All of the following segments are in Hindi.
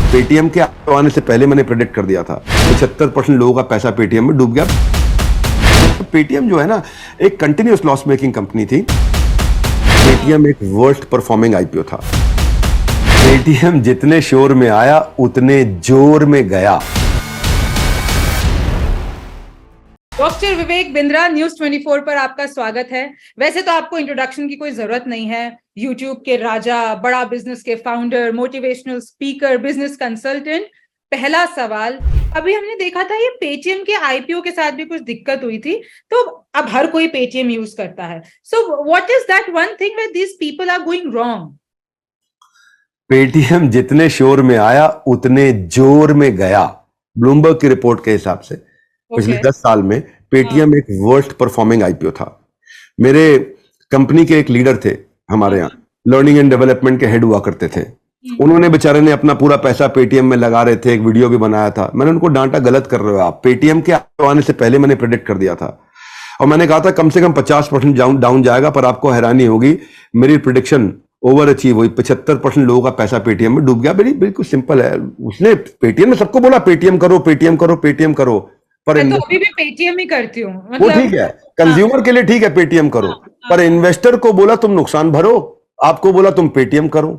पेटीएम के आने से पहले मैंने प्रेडिक्ट कर दिया था 75% लोगों का पैसा पेटीएम में डूब गया। पेटीएम जो है ना, एक कंटिन्यूअस लॉस मेकिंग कंपनी थी। पेटीएम एक वर्स्ट परफॉर्मिंग आईपीओ था। पेटीएम जितने शोर में आया उतने जोर में गया। डॉक्टर विवेक बिंद्रा, न्यूज 24 पर आपका स्वागत है। वैसे तो आपको इंट्रोडक्शन की कोई जरूरत नहीं है। यूट्यूब के राजा, बड़ा बिजनेस के founder, motivational speaker, business consultant. पहला सवाल, अभी हमने देखा था ये पेटीएम के आईपीओ के साथ भी कुछ दिक्कत हुई थी, तो अब हर कोई पेटीएम यूज करता है। So what is that one thing where these people are going wrong? Paytm जितने शोर में आया उतने जोर में गया। ब्लूमबर्ग की रिपोर्ट के हिसाब से पिछले 10 साल में पेटीएम एक वर्स्ट परफॉर्मिंग आईपीओ था। मेरे कंपनी के एक लीडर थे, हमारे यहाँ लर्निंग एंड डेवलपमेंट के हेड हुआ करते थे। उन्होंने बेचारे ने अपना पूरा पैसा पेटीएम में लगा रहे थे, एक वीडियो भी बनाया था। मैंने उनको डांटा, गलत कर रहे हो आप। पेटीएम के आने से पहले मैंने प्रेडिक्ट कर दिया था और मैंने कहा था कम से कम 50% डाउन जाएगा, पर आपको हैरानी होगी, मेरी प्रेडिक्शन ओवर अचीव हुई। 75% लोगों का पैसा पेटीएम में डूब गया। बिल्कुल सिंपल है। उसने पेटीएम में सबको बोला पेटीएम करो, पेटीएम करो, पेटीएम करो, पर मैं तो अभी भी पेटीएम ही करती हूँ। वो ठीक है, कंज्यूमर के लिए ठीक है पेटीएम करो, पर इन्वेस्टर को बोला तुम नुकसान भरो। आपको बोला तुम पेटीएम करो,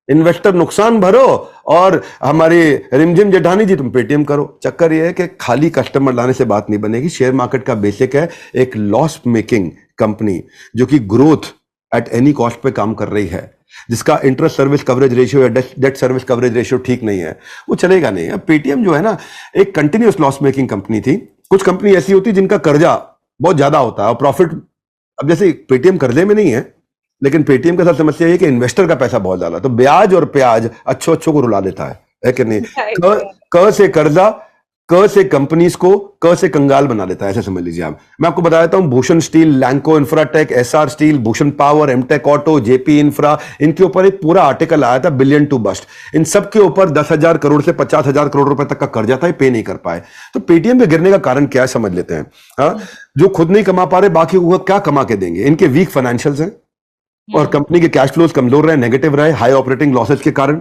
इन्वेस्टर नुकसान भरो, और हमारी रिमझिम जेठानी जी तुम पेटीएम करो। चक्कर ये है कि खाली कस्टमर लाने से बात नहीं बनेगी। शेयर मार्केट का बेसिक है एक लॉस मेकिंग कंपनी जो कि ग्रोथ एट एनी कॉस्ट पे काम कर रही है, जिसका इंटरेस्ट सर्विस कवरेज रेशियो या डेट सर्विस कवरेज रेशियो ठीक नहीं है, वो चलेगा नहीं। अब पेटीएम जो है ना, एक कंटिन्यूअस लॉस मेकिंग कंपनी थी। कुछ कंपनी ऐसी होती है जिनका कर्जा बहुत ज्यादा होता है और प्रॉफिट, अब जैसे पेटीएम कर्जे में नहीं है, लेकिन पेटीएम के साथ समस्या है कि इन्वेस्टर का पैसा बहुत ज्यादा, तो ब्याज और प्याज अच्छो को रुला देता है कि नहीं। क से कर्जा, क से कंपनीज को, क से कंगाल बना देता है, ऐसे समझ लीजिए आप। मैं आपको बता देता हूं, Bhushan steel, Lanco Infratech, Essar steel, Bhushan power, Amtek auto, Jaypee infra, इनके ऊपर एक पूरा आर्टिकल आया था, बिलियन टू बस्ट। इन सब के ऊपर 10,000 करोड़ से 50,000 करोड़ रुपए तक का कर्जा था, ये पे नहीं कर पाए। तो पेटीएम पे गिरने का कारण क्या है समझ लेते हैं। हाँ, जो खुद नहीं कमा पा रहे, बाकी को क्या कमा के देंगे। इनके वीक फाइनेंशियल्स हैं और कंपनी के कैश फ्लोज कमजोर रहे, नेगेटिव रहे, हाई ऑपरेटिंग लॉसेज के कारण।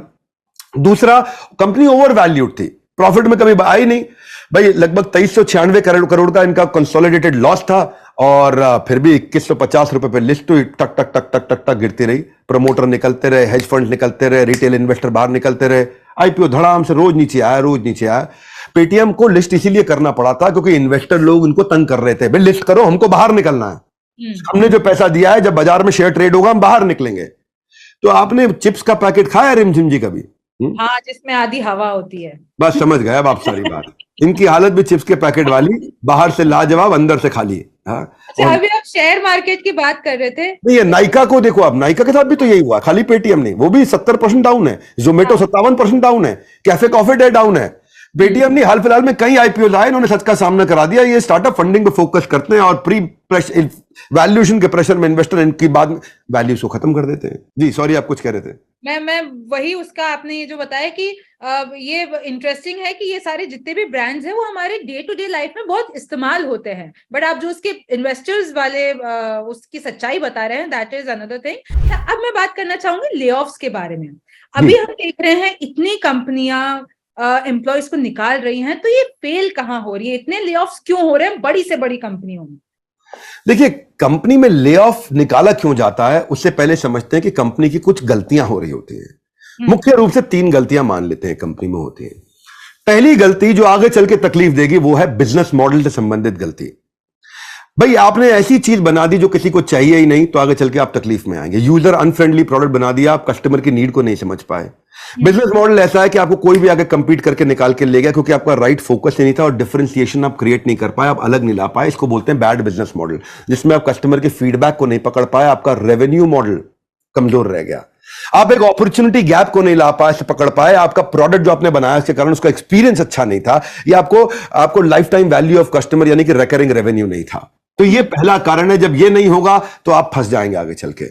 दूसरा, कंपनी ओवर वैल्यूड थी, प्रॉफिट में कभी आई नहीं भाई। लगभग 2396 करोड़ का इनका कंसोलिडेटेड लॉस था, और फिर भी 2150 रुपए पे लिस्ट हुई, टक टक टक टक टक टक गिरती रही। प्रमोटर निकलते रहे, हेज फंड निकलते रहे, रिटेल इन्वेस्टर बाहर निकलते रहे, आईपीओ धड़ाम से रोज नीचे आया, रोज नीचे आया। पेटीएम को लिस्ट इसीलिए करना पड़ा था क्योंकि इन्वेस्टर लोग उनको तंग कर रहे थे, भाई लिस्ट करो, हमको बाहर निकलना है। हमने जो पैसा दिया है, जब बाजार में शेयर ट्रेड होगा हम बाहर निकलेंगे। तो आपने चिप्स का पैकेट खाया रिमझिम जी कभी? हाँ, जिसमें आधी हवा होती है। बस समझ गए अब आप सारी बात। इनकी हालत भी चिप्स के पैकेट वाली, बाहर से लाजवाब, अंदर से खाली। हाँ, अच्छा, अभी आप शेयर मार्केट की बात कर रहे थे। नहीं, ये नाइका को देखो, आप नाइका के साथ भी तो यही हुआ, खाली पेटीएम नहीं, वो भी 70% डाउन है। जोमेटो 57% डाउन है, कैफे कॉफी डे डाउन है। पेटीएम नहीं, हाल फिलहाल में कई आईपीओ लाए, इन्होंने सच का सामना करा दिया। ये स्टार्टअप फंडिंग पे फोकस करते हैं और प्री वैल्यूएशन के प्रेशर में इन्वेस्टर इनकी बाद वैल्यूज को खत्म कर देते हैं। जी सॉरी, आप कुछ कह रहे थे। मैं वही, उसका आपने ये जो बताया कि ये इंटरेस्टिंग है कि ये सारे जितने भी ब्रांड्स हैं वो हमारे डे टू डे लाइफ में बहुत इस्तेमाल होते हैं, बट आप जो उसके इन्वेस्टर्स वाले उसकी सच्चाई बता रहे हैं, दैट इज अनदर थिंग। अब मैं बात करना चाहूंगी लेऑफ्स के बारे में। अभी हम देख रहे हैं इतनी कंपनियां एम्प्लॉयज को निकाल रही हैं, तो ये फेल कहाँ हो रही है? इतने लेऑफ्स क्यों हो रहे हैं बड़ी से बड़ी कंपनियों में? देखिए, कंपनी में ले ऑफ निकाला क्यों जाता है, उससे पहले समझते हैं कि कंपनी की कुछ गलतियां हो रही होती हैं। मुख्य रूप से 3 गलतियां मान लेते हैं कंपनी में होती हैं। पहली गलती जो आगे चल के तकलीफ देगी वो है बिजनेस मॉडल से संबंधित गलती। भाई आपने ऐसी चीज बना दी जो किसी को चाहिए ही नहीं, तो आगे चल के आप तकलीफ में आएंगे। यूजर अनफ्रेंडली प्रोडक्ट बना दिया, आप कस्टमर की नीड को नहीं समझ पाए। बिजनेस मॉडल ऐसा है कि आपको कोई भी आगे कंपीट करके निकाल के ले गया क्योंकि आपका राइट फोकस ही नहीं था और डिफरेंशिएशन आप क्रिएट नहीं कर पाए, आप अलग नहीं ला पाए। इसको बोलते हैं बैड बिजनेस मॉडल, जिसमें आप कस्टमर के फीडबैक को नहीं पकड़ पाए, आपका रेवेन्यू मॉडल कमजोर रह गया, आप एक अपॉर्चुनिटी गैप को नहीं ला पाए, से पकड़ पाए, आपका प्रोडक्ट जो आपने बनाया उसके कारण उसका एक्सपीरियंस अच्छा नहीं था, या आपको life time value of customer यानी कि रिकरिंग रेवेन्यू नहीं था। तो ये पहला कारण है। जब ये नहीं होगा तो आप फंस जाएंगे आगे चल के।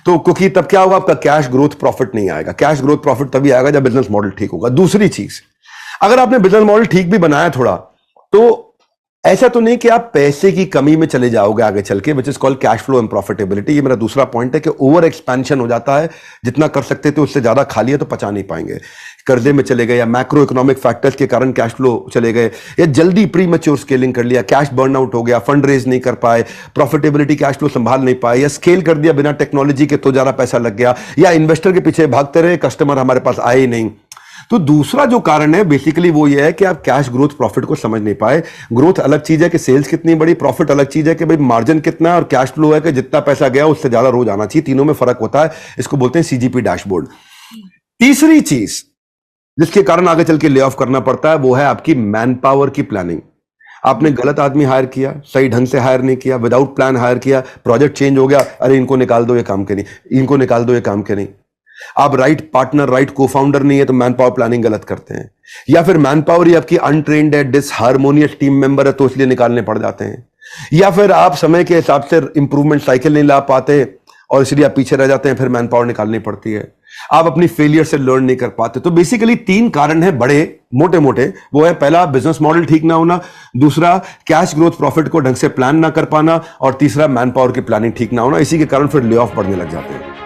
तो क्योंकि तब क्या होगा, आपका कैश ग्रोथ प्रॉफिट नहीं आएगा। कैश ग्रोथ प्रॉफिट तभी आएगा जब बिजनेस मॉडल ठीक होगा। दूसरी चीज, अगर आपने बिजनेस मॉडल ठीक भी बनाया थोड़ा, तो ऐसा तो नहीं कि आप पैसे की कमी में चले जाओगे आगे चल के, which is called cash flow and profitability. ये मेरा दूसरा पॉइंट है कि ओवर एक्सपेंशन हो जाता है, जितना कर सकते थे उससे ज्यादा खा लिया तो पचा नहीं पाएंगे, कर्जे में चले गए या मैक्रो इकोनॉमिक फैक्टर्स के कारण कैश फ्लो चले गए, या जल्दी प्री मैच्योर स्केलिंग कर लिया, कैश बर्नआउट हो गया, फंड रेज नहीं कर पाए, प्रॉफिटेबिलिटी कैश फ्लो संभाल नहीं पाए, या स्केल कर दिया बिना टेक्नोलॉजी के तो ज्यादा पैसा लग गया, या इन्वेस्टर के पीछे भागते रहे, कस्टमर हमारे पास आए ही नहीं। तो दूसरा जो कारण है बेसिकली वो ये है कि आप कैश ग्रोथ प्रॉफिट को समझ नहीं पाए। ग्रोथ अलग चीज है कि सेल्स कितनी बड़ी, प्रॉफिट अलग चीज है कि भाई मार्जिन कितना है, और कैश फ्लो है कि जितना पैसा गया उससे ज्यादा रोज आना चाहिए। तीनों में फर्क होता है, इसको बोलते हैं सीजीपी डैशबोर्ड। तीसरी चीज जिसके कारण आगे चल के ले ऑफ करना पड़ता है वो है आपकी मैन पावर की प्लानिंग। आपने गलत आदमी हायर किया, सही ढंग से हायर नहीं किया, विदाउट प्लान हायर किया, प्रोजेक्ट चेंज हो गया, अरे इनको निकाल दो ये काम के नहीं, इनको निकाल दो ये काम के नहीं। आप राइट पार्टनर, राइट को फाउंडर नहीं है तो मैन पावर प्लानिंग गलत करते हैं, या फिर मैन पावर ही आपकी अनट्रेन्ड है, डिसहार्मोनियस टीम मेंबर है तो इसलिए निकालने पड़ जाते हैं, या फिर आप समय के हिसाब से इंप्रूवमेंट साइकिल नहीं ला पाते और इसलिए आप पीछे रह जाते हैं, फिर मैन पावर निकालनी पड़ती है। आप अपनी फेलियर से लर्न नहीं कर पाते। तो बेसिकली 3 कारण हैं बड़े मोटे मोटे, वो है पहला बिजनेस मॉडल ठीक ना होना, दूसरा कैश ग्रोथ प्रॉफिट को ढंग से प्लान ना कर पाना, और तीसरा मैन पावर की प्लानिंग ठीक ना होना। इसी के कारण फिर ले ऑफ बढ़ने लग जाते हैं।